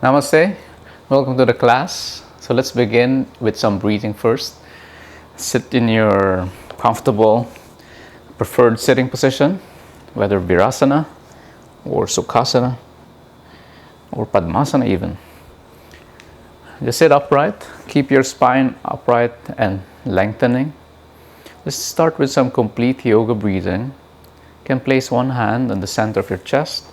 Namaste, welcome to the class. So let's begin with some breathing first. Sit in your comfortable preferred sitting position, whether Virasana or Sukhasana or Padmasana even. Just sit upright, keep your spine upright and lengthening. Let's start with some complete yoga breathing. You can place one hand on the center of your chest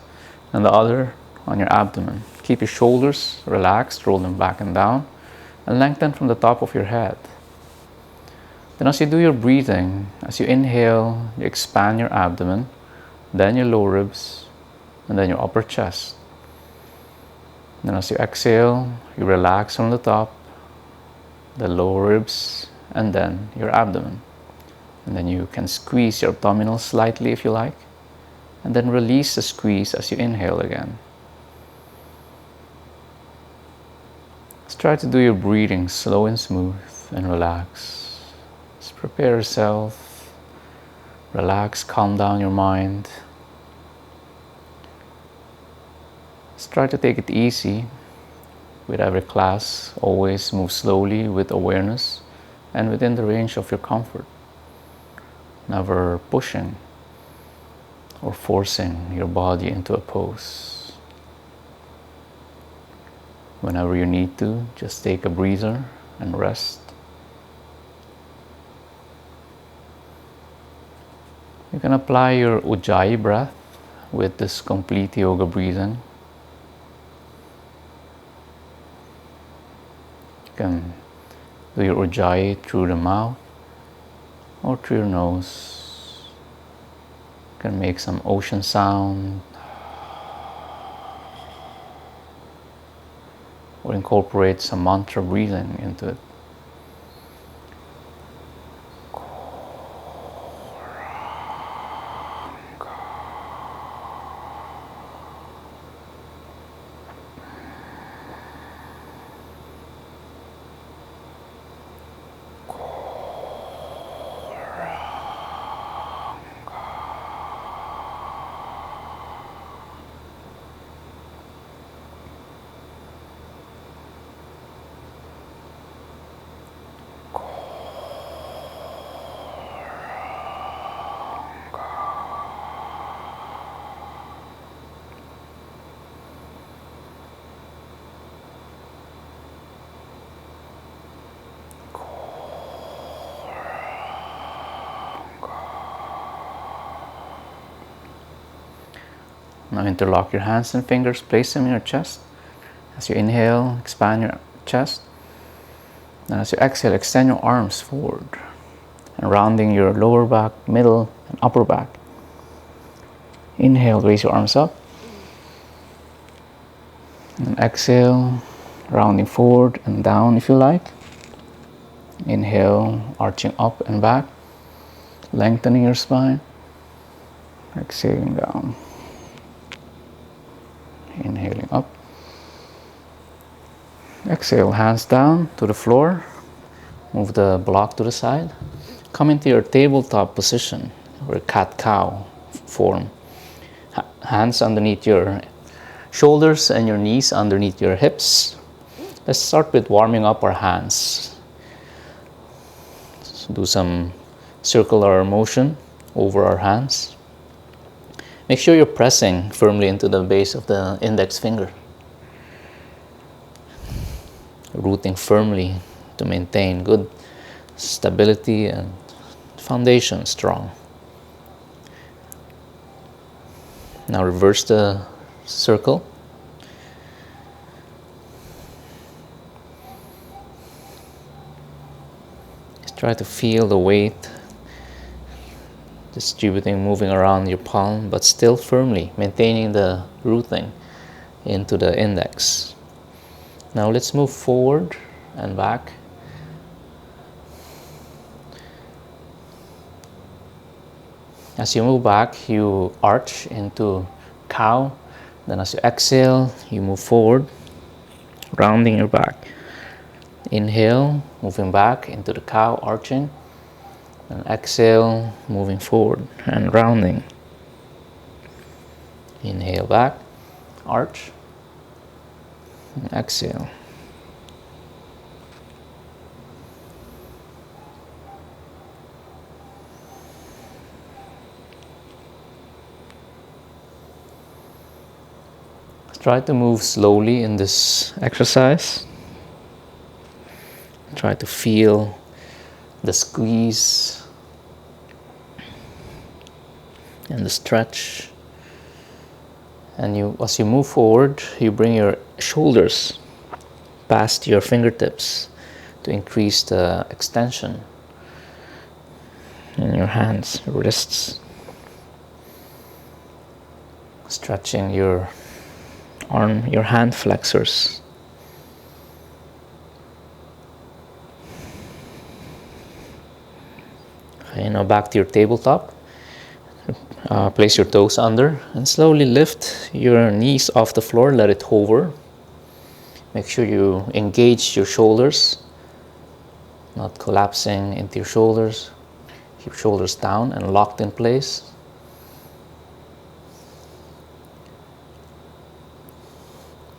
and the other on your abdomen. Keep your shoulders relaxed, roll them back and down, and lengthen from the top of your head. Then as you do your breathing, as you inhale, you expand your abdomen, then your lower ribs, and then your upper chest. Then as you exhale, you relax from the top, the lower ribs, and then your abdomen. And then you can squeeze your abdominals slightly if you like, and then release the squeeze as you inhale again. Let's try to do your breathing slow and smooth and relax. Just prepare yourself, relax, calm down your mind. Let's try to take it easy with every class. Always move slowly with awareness and within the range of your comfort. Never pushing or forcing your body into a pose. Whenever you need to, just take a breather and rest. You can apply your Ujjayi breath with this complete yoga breathing. You can do your Ujjayi through the mouth or through your nose. You can make some ocean sound or incorporate some mantra breathing into it. Now interlock your hands and fingers, place them in your chest. As you inhale, expand your chest. And as you exhale, extend your arms forward and rounding your lower back, middle, and upper back. Inhale, raise your arms up. And exhale, rounding forward and down if you like. Inhale, arching up and back, lengthening your spine. Exhaling down. Inhaling up. Exhale, hands down to the floor. Move the block to the side. Come into your tabletop position or cat-cow form. Hands underneath your shoulders and your knees underneath your hips. Let's start with warming up our hands. So do some circular motion over our hands. Make sure you're pressing firmly into the base of the index finger. Rooting firmly to maintain good stability and foundation strong. Now reverse the circle. Just try to feel the weight distributing, moving around your palm, but still firmly maintaining the rooting into the index. Now let's move forward and back. As you move back, you arch into cow. Then as you exhale, you move forward, rounding your back. Inhale, moving back into the cow, arching. And exhale, moving forward and rounding. Inhale back, arch. And exhale. Try to move slowly in this exercise. Try to feel the squeeze and the stretch. And as you move forward, you bring your shoulders past your fingertips to increase the extension in your hands, wrists. Stretching your arm, your hand flexors. Okay, now back to your tabletop. Place your toes under and slowly lift your knees off the floor. Let it hover. Make sure you engage your shoulders, not collapsing into your shoulders. Keep shoulders down and locked in place.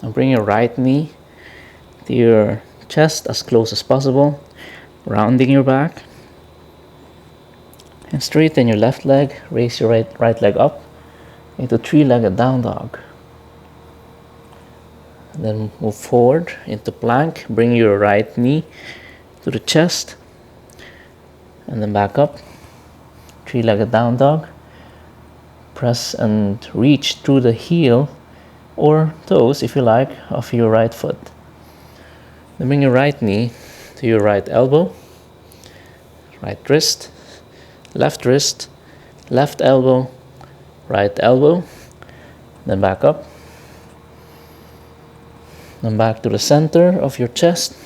And bring your right knee to your chest as close as possible, rounding your back. And straighten your left leg, raise your right leg up into three-legged down dog. And then move forward into plank, bring your right knee to the chest, and then back up, three-legged down dog. Press and reach through the heel or toes, if you like, of your right foot. Then bring your right knee to your right elbow, right wrist, left elbow, right elbow, then back up, then back to the center of your chest,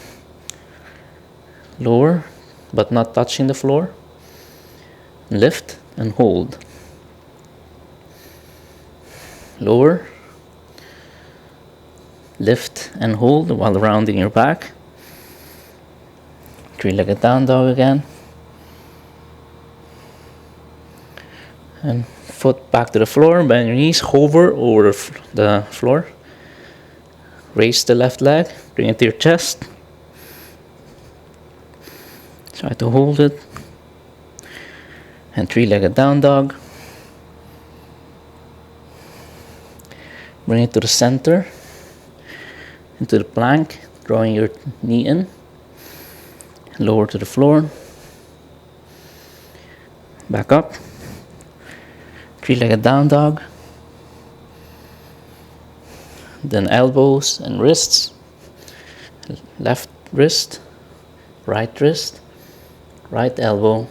lower but not touching the floor, lift and hold, lower, lift and hold while rounding your back, three-legged down dog again. And foot back to the floor, bend your knees, hover over the floor. Raise the left leg, bring it to your chest. Try to hold it. And three-legged down dog. Bring it to the center, into the plank, drawing your knee in. Lower to the floor. Back up. Three-legged down dog. Then elbows and wrists. Left wrist, right elbow,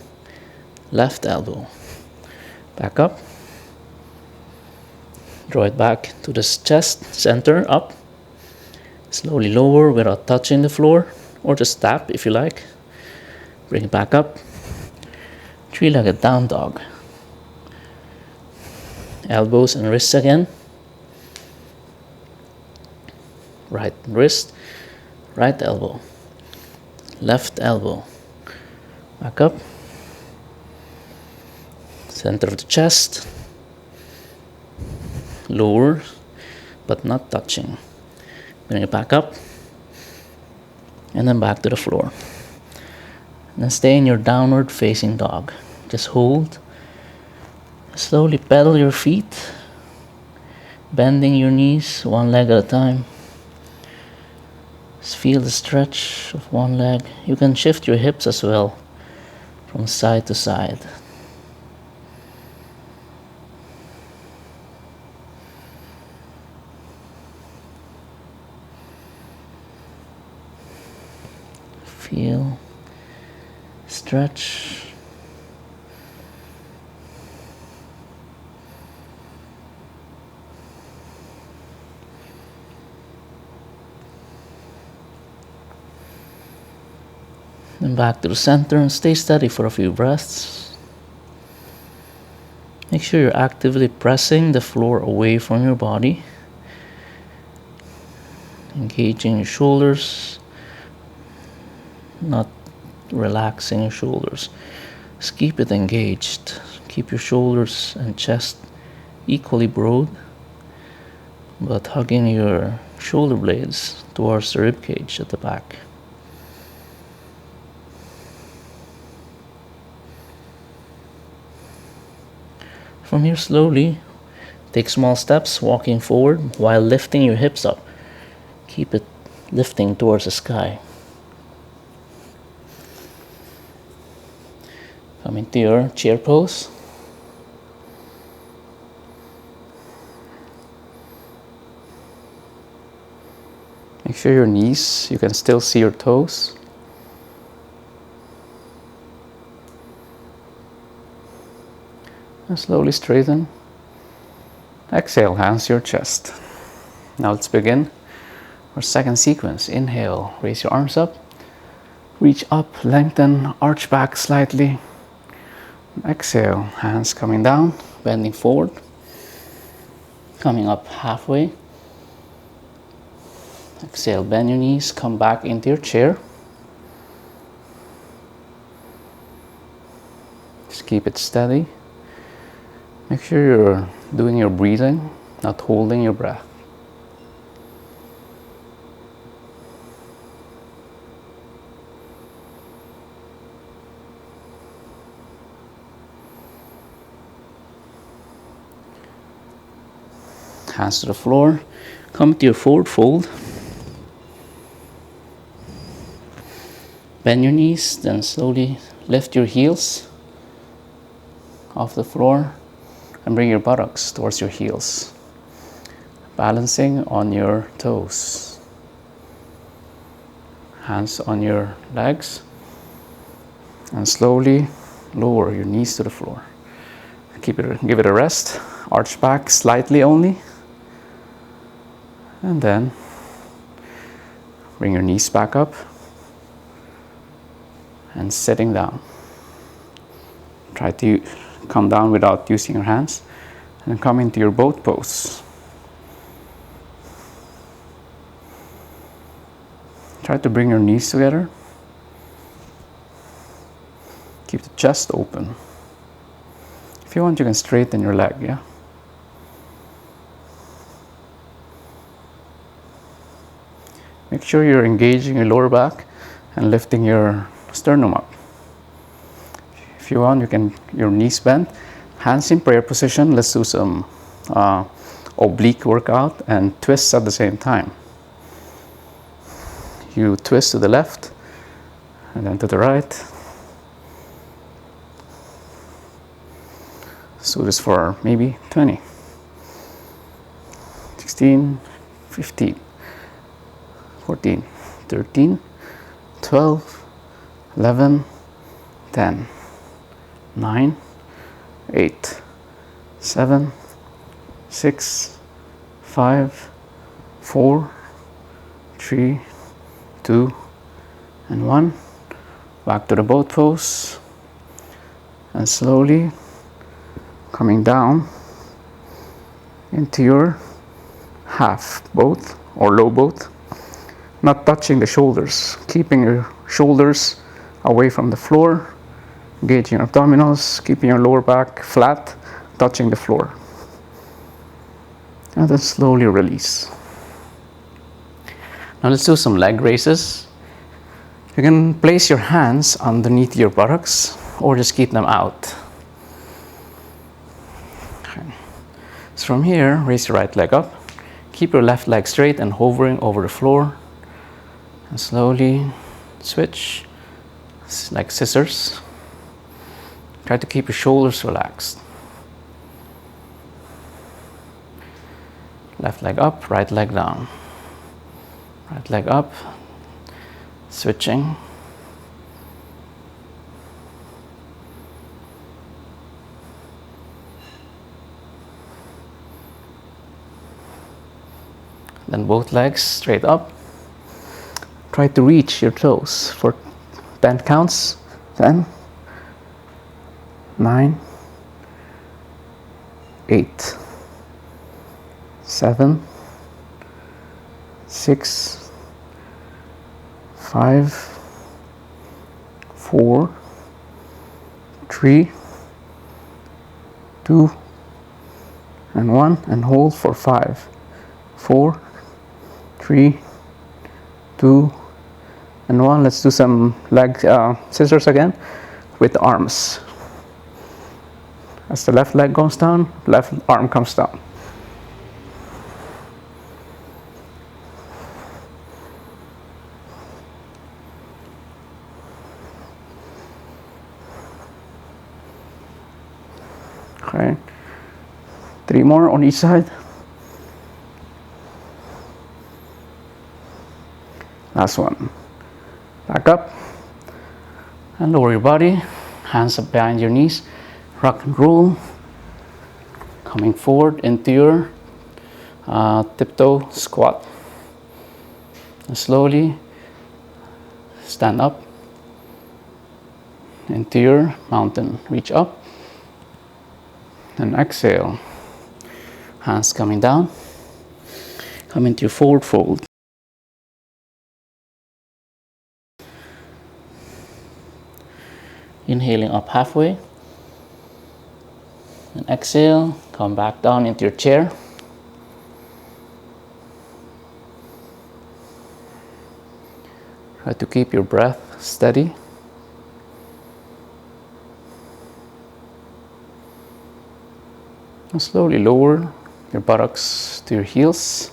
left elbow. Back up. Draw it back to the chest, center, up. Slowly lower without touching the floor, or just tap if you like. Bring it back up. Three-legged down dog. Elbows and wrists again. Right wrist, right elbow, left elbow. Back up. Center of the chest. Lower, but not touching. Bring it back up. And then back to the floor. And then stay in your downward facing dog. Just hold. Slowly pedal your feet, bending your knees one leg at a time. Just feel the stretch of one leg. You can shift your hips as well from side to side. Feel, stretch. Then back to the center and stay steady for a few breaths. Make sure you're actively pressing the floor away from your body. Engaging your shoulders, not relaxing your shoulders. Just keep it engaged. Keep your shoulders and chest equally broad, but hugging your shoulder blades towards the rib cage at the back. From here, slowly take small steps, walking forward while lifting your hips up. Keep it lifting towards the sky. Come into your chair pose. Make sure your knees, you can still see your toes. And slowly straighten. Exhale, hands to your chest. Now let's begin our second sequence. Inhale, raise your arms up. Reach up, lengthen, arch back slightly. Exhale, hands coming down, bending forward. Coming up halfway. Exhale, bend your knees, come back into your chair. Just keep it steady. Make sure you're doing your breathing, not holding your breath. Hands to the floor. Come to your forward fold. Bend your knees, then slowly lift your heels off the floor and bring your buttocks towards your heels, balancing on your toes. Hands on your legs, and slowly lower your knees to the floor. Give it a rest. Arch back slightly only, and then bring your knees back up and sitting down. Try to come down without using your hands, and come into your boat pose. Try to bring your knees together. Keep the chest open. If you want, you can straighten your leg, yeah? Make sure you're engaging your lower back and lifting your sternum up. If you want, you can, your knees bent, hands in prayer position. Let's do some oblique workout and twists at the same time. You twist to the left and then to the right. Let's do this for maybe 20, 16, 15, 14, 13, 12, 11, 10, 9, 8, 7, 6, 5, 4, 3, 2, and 1. Back to the boat pose. And slowly coming down into your half boat or low boat. Not touching the shoulders. Keeping your shoulders away from the floor. Engaging your abdominals, keeping your lower back flat, touching the floor. And then slowly release. Now let's do some leg raises. You can place your hands underneath your buttocks or just keep them out. Okay. So from here, raise your right leg up. Keep your left leg straight and hovering over the floor. And slowly switch, like scissors. Try to keep your shoulders relaxed. Left leg up, right leg down. Right leg up, switching. Then both legs straight up. Try to reach your toes for 10 counts. 10, 9, 8, 7, 6, 5, 4, 3, 2, and 1, and hold for 5, 4, 3, 2, and 1. Let's do some leg scissors again with the arms. As the left leg goes down, left arm comes down. Okay, 3 more on each side. Last one. Back up and lower your body, hands up behind your knees, rock and roll, coming forward into your tiptoe squat. And slowly stand up into your mountain. Reach up and exhale. Hands coming down. Come into your forward fold. Inhaling up halfway. And exhale, come back down into your chair. Try to keep your breath steady. And slowly lower your buttocks to your heels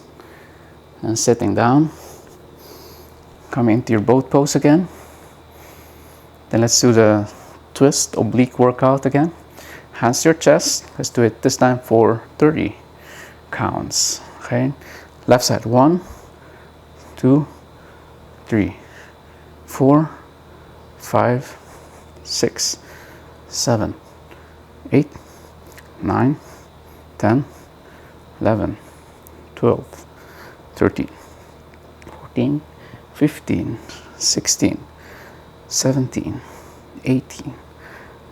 and sitting down. Come into your boat pose again. Then let's do the twist oblique workout again. Hands to your chest. Let's do it this time for 30 counts. Okay. Left side. 1, 2, 3, 4, 5, 6, 7, 8, 9, 10, 11, 12, 13, 14, 15, 16, 17, 18,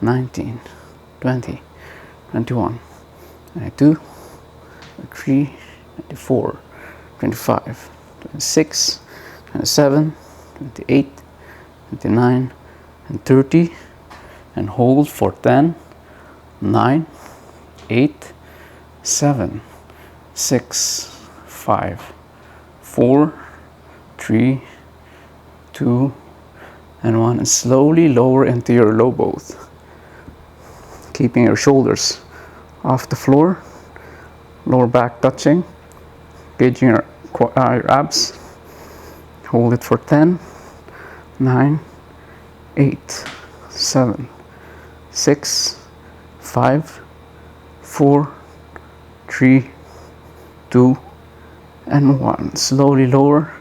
19, 20, 21, 22, 23, 24, 25, 26, 27, 28, 29, and 30, and hold for 10, 9, 8, 7, 6, 5, 4, 3, 2, and 1, and slowly lower into your low boat, keeping your shoulders off the floor, lower back touching, gauging your abs. Hold it for 10, 9, 8, 7, 6, 5, 4, 3, 2, and 1. Slowly lower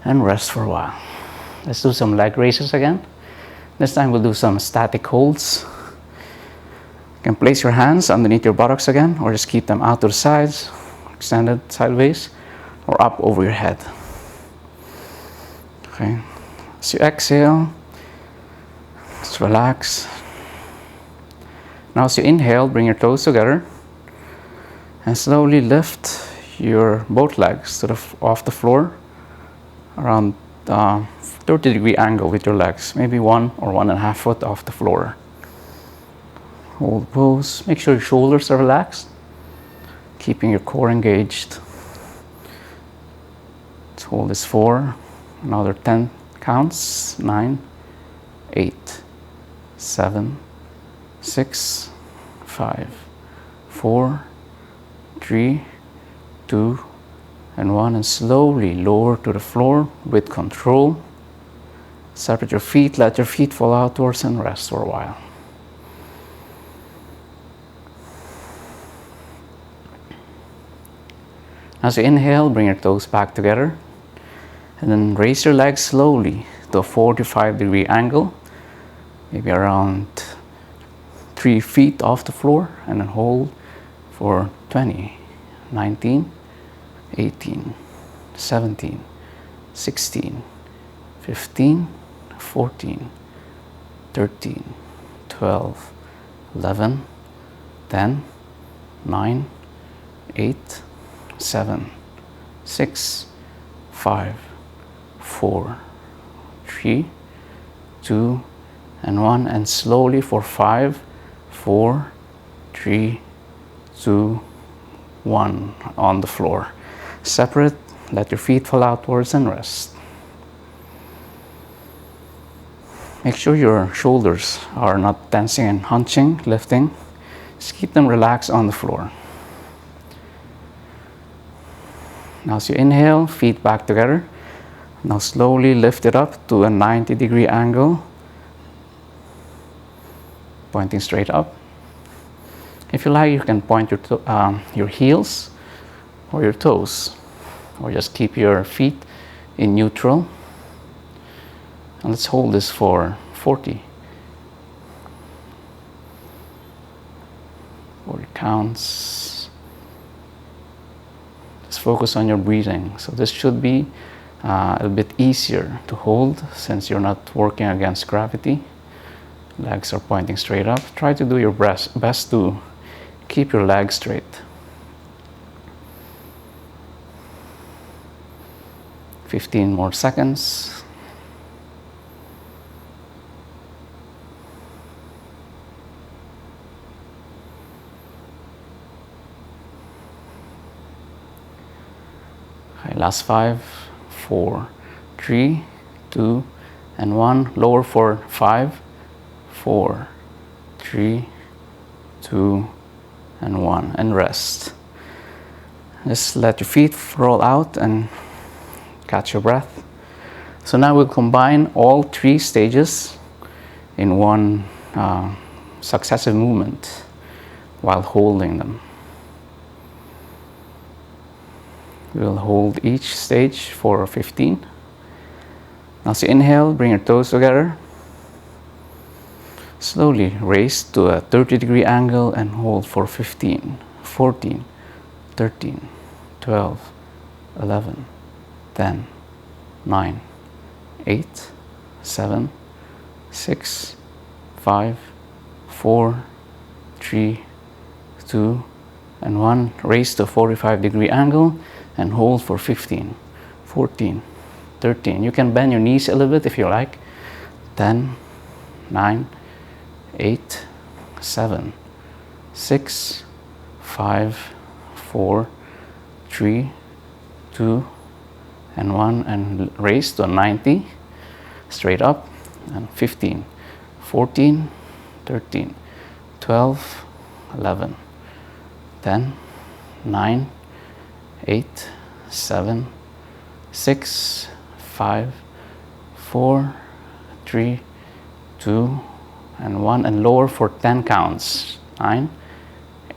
and rest for a while. Let's do some leg raises again. This time we'll do some static holds. You can place your hands underneath your buttocks again, or just keep them out to the sides, extended sideways, or up over your head. Okay. As you exhale, just relax. Now as you inhale, bring your toes together and slowly lift your both legs off the floor around 30-degree angle with your legs, maybe 1 or 1.5 foot off the floor. Hold pose. Make sure your shoulders are relaxed, keeping your core engaged. Let's hold this for another 10 counts. 9, 8, 7, 6, 5, 4, 3, 2, and 1, and slowly lower to the floor with control. Separate your feet, let your feet fall outwards, and rest for a while. As you inhale, bring your toes back together and then raise your legs slowly to a 45-degree angle, maybe around 3 feet off the floor, and then hold for 20, 19, 18, 17, 16, 15, 14, 13, 12, 11, 10, 9, 8, 7, 6, 5, 4, 3, 2, and 1, and slowly for 5, 4, 3, 2, 1 on the floor. Separate Let your feet fall outwards and rest. Make sure your shoulders are not tensing and hunching, lifting. Just keep them relaxed on the floor. Now as you inhale, feet back together. Now slowly lift it up to a 90-degree angle, pointing straight up. If you like, you can point your heels or your toes, or just keep your feet in neutral. And let's hold this for 40 counts. Just focus on your breathing. So this should be a little bit easier to hold since you're not working against gravity. Legs are pointing straight up. Try to do your best to keep your legs straight. Fifteen more seconds. Okay, last 5, 4, 3, 2, and 1. Lower for 5, 4, 3, 2, and 1. And rest. Just let your feet roll out and catch your breath. So now we'll combine all 3 stages in one successive movement while holding them. We'll hold each stage for 15. Now as you inhale, bring your toes together. Slowly raise to a 30-degree angle and hold for 15, 14, 13, 12, 11, 10, 9, 8, 7, 6, 5, 4, 3, 2, and 1. Raise to a 45-degree angle and hold for 15, 14, 13. You can bend your knees a little bit if you like. 10, 9, 8, 7, 6, 5, 4, 3, 2, and 1. And raise to a 90, straight up, and 15, 14, 13, 12, 11, 10, 9, 8, 7, 6, 5, 4, 3, 2, and 1. And lower for 10 counts. 9,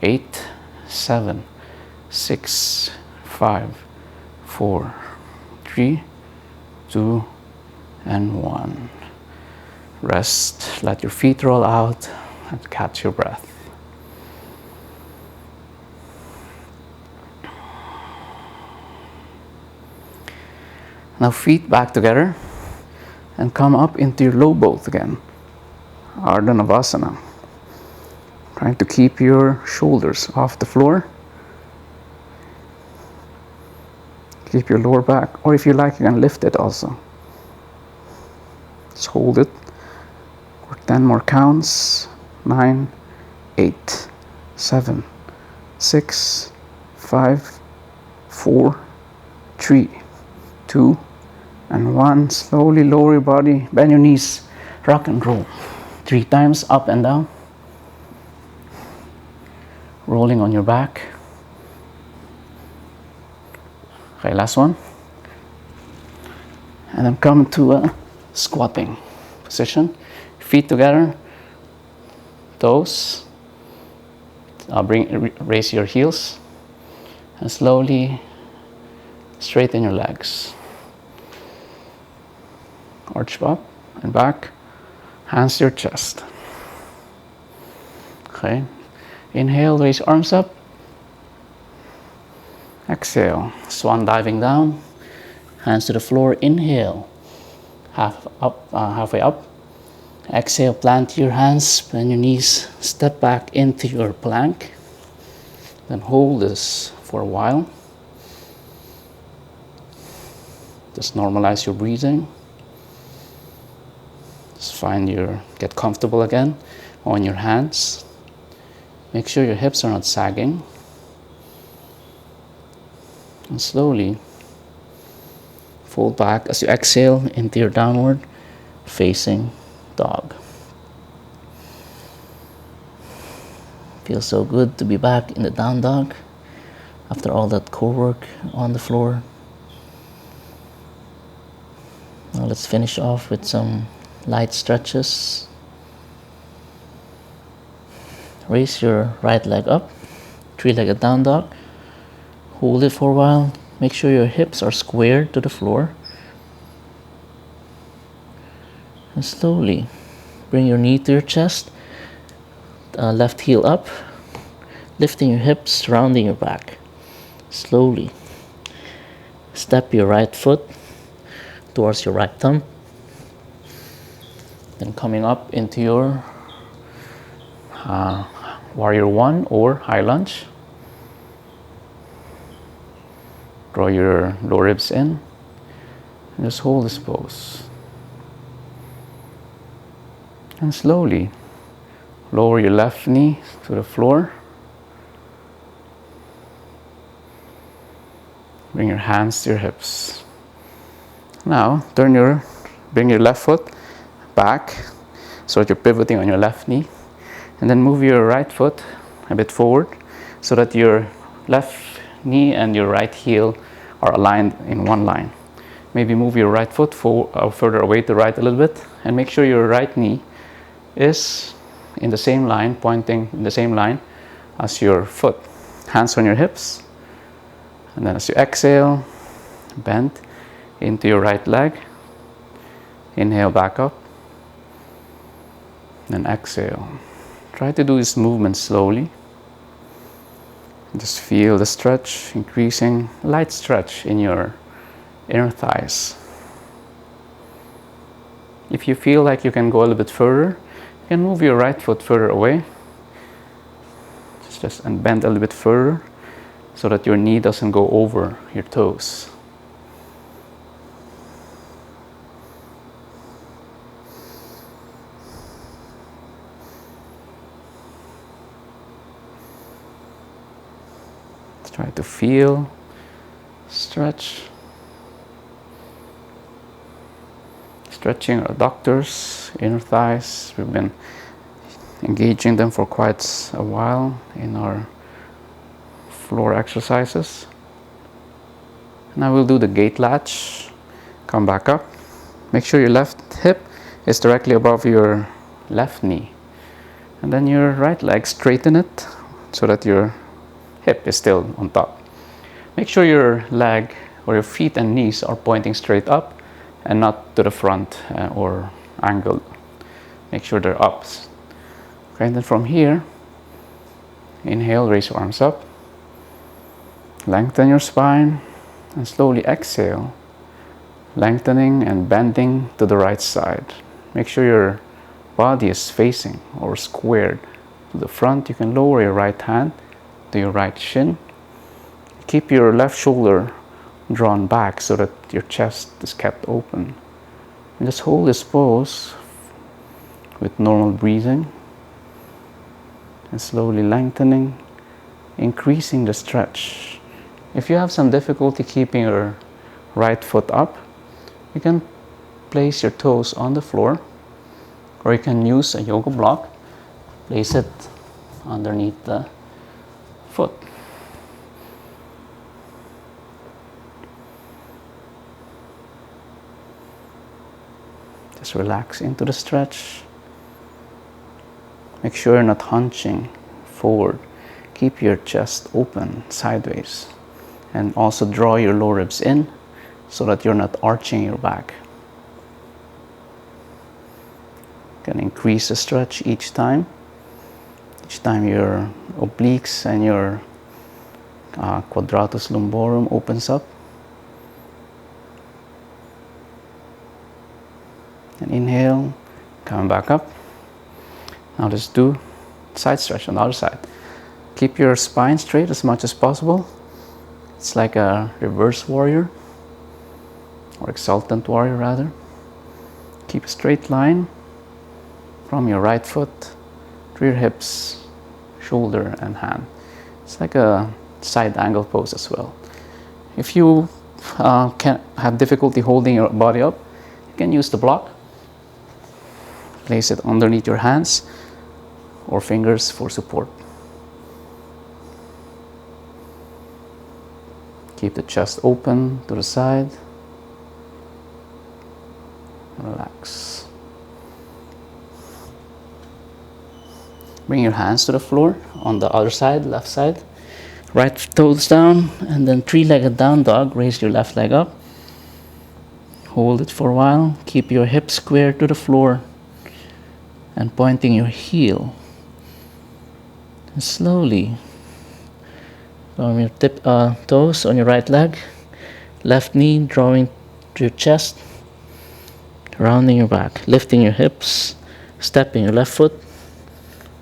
8, 7, 6, 5, 4, 3, 2, and 1. Rest. Let your feet roll out and catch your breath. Now feet back together and come up into your low boat again. Ardha Navasana. Trying to keep your shoulders off the floor. Keep your lower back, or if you like, you can lift it also. Just hold it for 10 more counts. 9, 8, 7, 6, 5, 4, 3, 2, and 1. Slowly lower your body, bend your knees, rock and roll. 3 times up and down. Rolling on your back. Okay, last one. And then come to a squatting position. Feet together, toes. Raise your heels and slowly straighten your legs. Arch up and back. Hands to your chest. Okay. Inhale, raise arms up. Exhale, swan diving down. Hands to the floor. Inhale, halfway up. Exhale, plant your hands, bend your knees, step back into your plank. Then hold this for a while. Just normalize your breathing. Just get comfortable again on your hands. Make sure your hips are not sagging. And slowly Fold back as you exhale into your downward facing dog. Feels so good to be back in the down dog after all that core work on the floor. Now let's finish off with some light stretches. Raise your right leg up, three-legged down dog. Hold it for a while. Make sure your hips are squared to the floor. And slowly bring your knee to your chest, left heel up, lifting your hips, rounding your back. Slowly step your right foot towards your right thumb. Then coming up into your warrior one or high lunge. Draw your lower ribs in and just hold this pose. And slowly lower your left knee to the floor. Bring your hands to your hips. Now bring your left foot back so that you're pivoting on your left knee, and then move your right foot a bit forward so that your left knee and your right heel are aligned in one line. Maybe move your right foot further away to the right a little bit, and make sure your right knee is in the same line, pointing in the same line as your foot. Hands on your hips, and then as you exhale, bend into your right leg. Inhale back up, then exhale. Try to do this movement slowly. Just feel the stretch increasing, light stretch in your inner thighs. If you feel like you can go a little bit further, you can move your right foot further away. And bend a little bit further so that your knee doesn't go over your toes. Try to feel, stretch. Stretching our adductors, inner thighs. We've been engaging them for quite a while in our floor exercises. Now we'll do the gate latch. Come back up. Make sure your left hip is directly above your left knee. And then your right leg, straighten it so that your hip is still on top. Make sure your leg or your feet and knees are pointing straight up and not to the front or angled. Make sure they're up. Okay, and then from here, inhale, raise your arms up. Lengthen your spine and slowly exhale, lengthening and bending to the right side. Make sure your body is facing or squared to the front. You can lower your right hand to your right shin. Keep your left shoulder drawn back so that your chest is kept open. And just hold this pose with normal breathing and slowly lengthening, increasing the stretch. If you have some difficulty keeping your right foot up, you can place your toes on the floor, or you can use a yoga block. Place it underneath the foot. Just relax into the stretch. Make sure you're not hunching forward. Keep your chest open sideways. And also draw your lower ribs in so that you're not arching your back. You can increase the stretch each time. Each time your obliques and your quadratus lumborum opens up. And inhale, coming back up. Now let's do side stretch on the other side. Keep your spine straight as much as possible. It's like a reverse warrior, or exultant warrior rather. Keep a straight line from your right foot to your hips, shoulder and hand. It's like a side angle pose as well. If you can have difficulty holding your body up, you can use the block. Place it underneath your hands or fingers for support. Keep the chest open to the side. Relax. Bring your hands to the floor on the other side, left side. Right toes down, and then three-legged down dog. Raise your left leg up. Hold it for a while. Keep your hips square to the floor and pointing your heel. And slowly from your toes on your right leg, left knee drawing to your chest, rounding your back, lifting your hips, stepping your left foot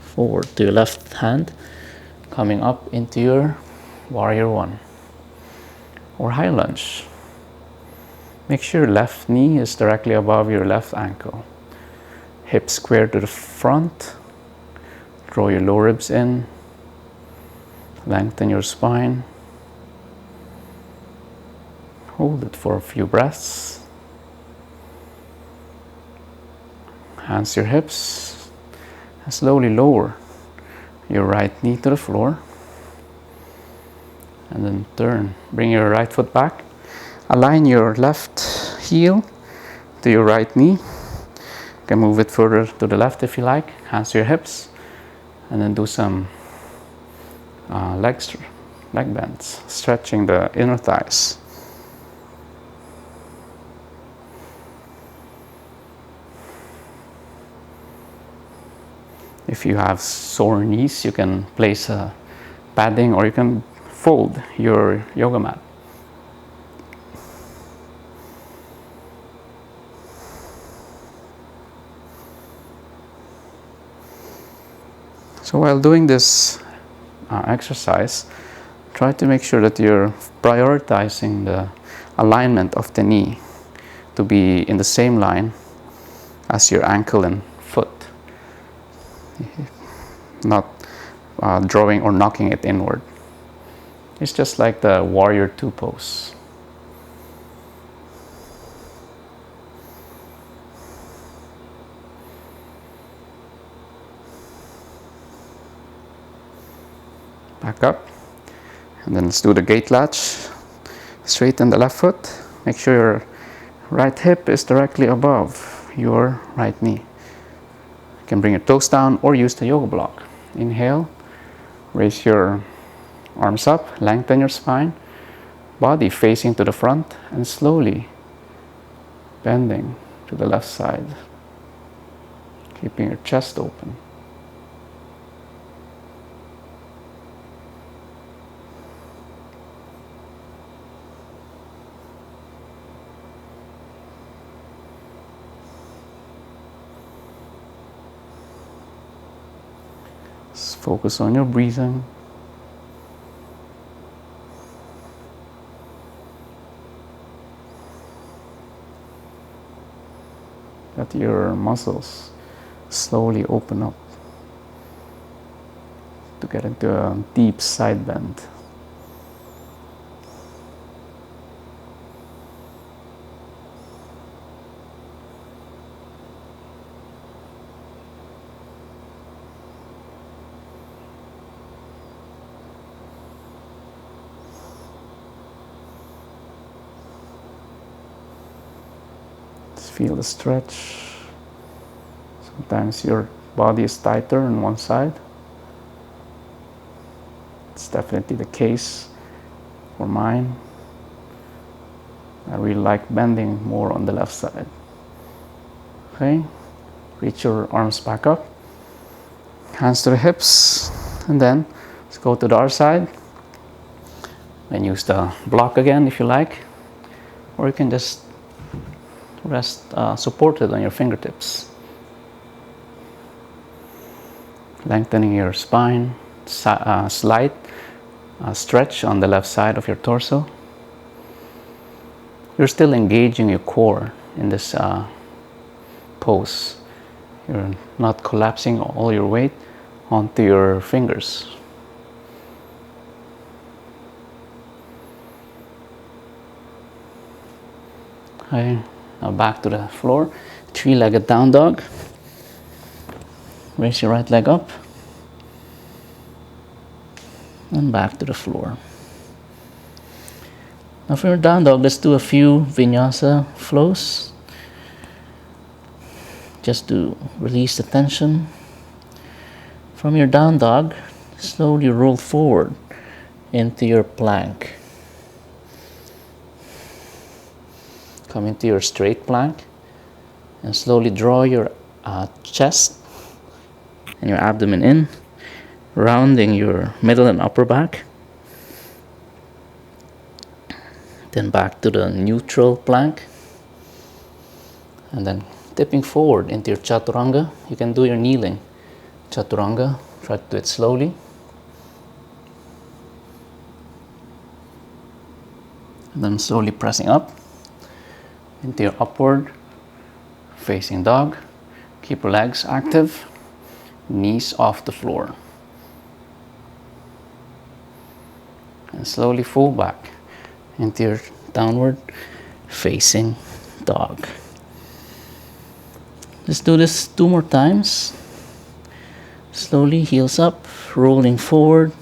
forward to your left hand, coming up into your warrior one or high lunge. Make sure left knee is directly above your left ankle. Hips square to the front. Draw your lower ribs in. Lengthen your spine. Hold it for a few breaths. Hands to your hips. And slowly lower your right knee to the floor. And then turn. Bring your right foot back. Align your left heel to your right knee. You can move it further to the left if you like. Hands to your hips. And then do some leg bends, stretching the inner thighs. If you have sore knees, you can place a padding or you can fold your yoga mat. So while doing this exercise, try to make sure that you're prioritizing the alignment of the knee to be in the same line as your ankle and foot, not drawing or knocking it inward. It's just like the warrior two pose. Back up, and then let's do the gate latch. Straighten the left foot. Make sure your right hip is directly above your right knee. You can bring your toes down or use the yoga block. Inhale, raise your arms up, lengthen your spine, body facing to the front, and slowly bending to the left side, keeping your chest open. Focus on your breathing. Let your muscles slowly open up to get into a deep side bend. Feel the stretch. Sometimes your body is tighter on one side. It's definitely the case for mine. I really like bending more on the left side. Okay, reach your arms back up, hands to the hips, and then let's go to the other side and use the block again if you like, or you can just rest supported on your fingertips. Lengthening your spine, slight stretch on the left side of your torso. You're still engaging your core in this pose. You're not collapsing all your weight onto your fingers. Okay, now back to the floor. Three-legged down dog. Raise your right leg up. And back to the floor. Now for your down dog, let's do a few vinyasa flows. Just to release the tension. From your down dog, slowly roll forward into your plank. Come into your straight plank and slowly draw your chest and your abdomen in, rounding your middle and upper back. Then back to the neutral plank and then tipping forward into your chaturanga. You can do your kneeling chaturanga. Try to do it slowly. And then slowly pressing up into your upward facing dog. Keep your legs active, knees off the floor. And slowly fall back into your downward facing dog. Let's do this 2 more times. Slowly heels up, rolling forward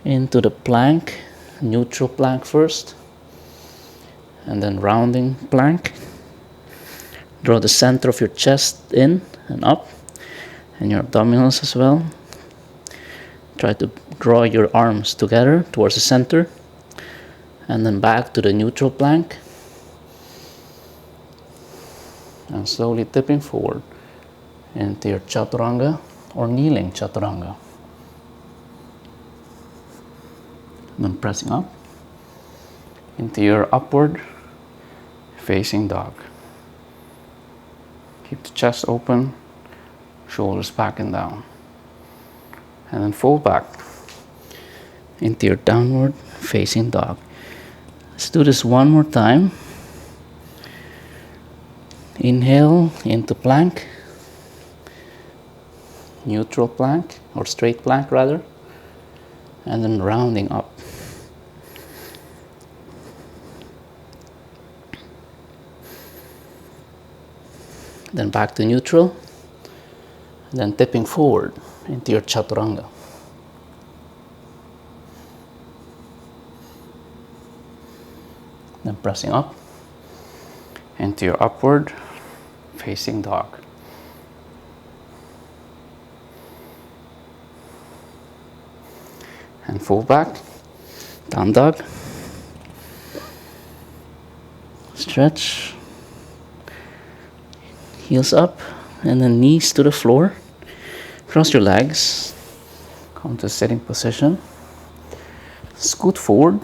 into the plank, neutral plank first, and then rounding plank. Draw the center of your chest in and up, and your abdominals as well. Try to draw your arms together towards the center, and then back to the neutral plank, and slowly tipping forward into your chaturanga or kneeling chaturanga. And then pressing up into your upward facing dog. Keep the chest open, shoulders back and down. And then fall back into your downward facing dog. Let's do this 1 more time. Inhale into plank, neutral plank or straight plank rather, and then rounding up. Then back to neutral, then tipping forward into your chaturanga. Then pressing up into your upward facing dog. And fall back, down dog. Stretch. Heels up and then knees to the floor. Cross your legs. Come to sitting position. Scoot forward.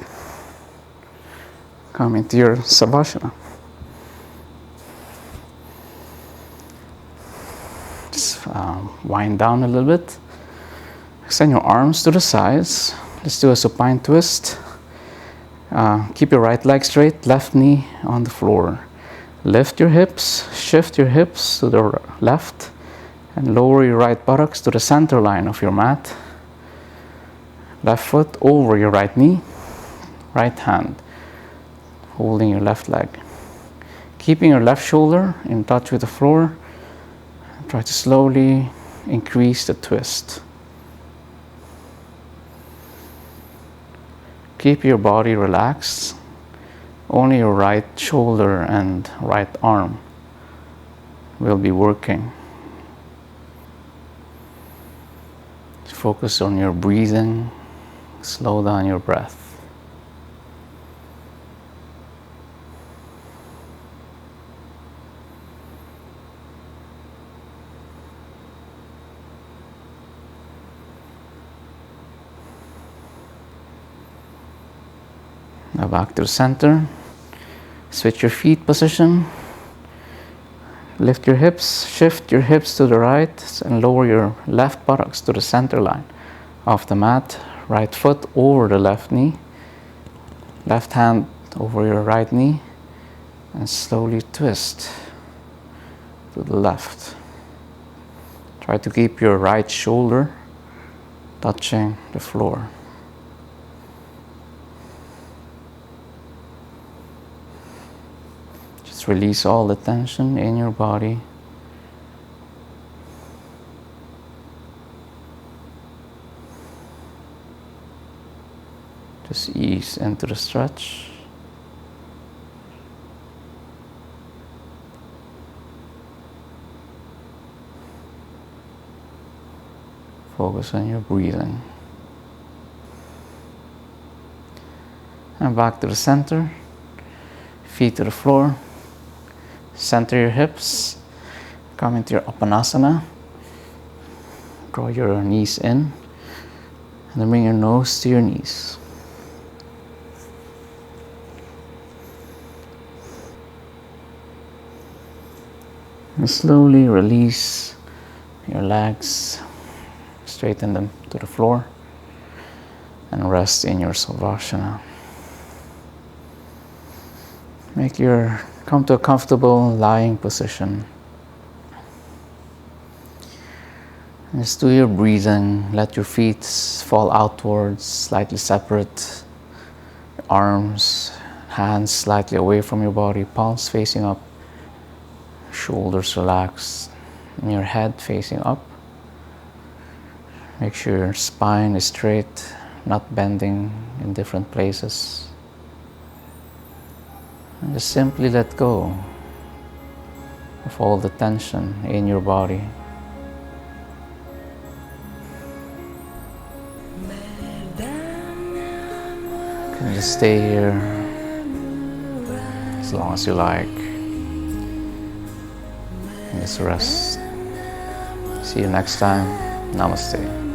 Come into your Savasana. Just wind down a little bit. Extend your arms to the sides. Let's do a supine twist. Keep your right leg straight, left knee on the floor. Lift your hips, shift your hips to the left, and lower your right buttocks to the center line of your mat. Left foot over your right knee, right hand holding your left leg. Keeping your left shoulder in touch with the floor, try to slowly increase the twist. Keep your body relaxed. Only your right shoulder and right arm will be working. Focus on your breathing. Slow down your breath. Now back to the center. Switch your feet position. Lift your hips, shift your hips to the right and lower your left buttocks to the center line of the mat. Right foot over the left knee. Left hand over your right knee and slowly twist to the left. Try to keep your right shoulder touching the floor. Just release all the tension in your body. Just ease into the stretch. Focus on your breathing. And back to the center. Feet to the floor. Center your hips. Come into your Uttanasana. Draw your knees in. And then bring your nose to your knees. And slowly release your legs. Straighten them to the floor. And rest in your Savasana. Come to a comfortable lying position. And just do your breathing. Let your feet fall outwards, slightly separate. Arms, hands slightly away from your body, palms facing up. Shoulders relaxed. And your head facing up. Make sure your spine is straight, not bending in different places. And just simply let go of all the tension in your body. You can just stay here as long as you like. And just rest. See you next time. Namaste.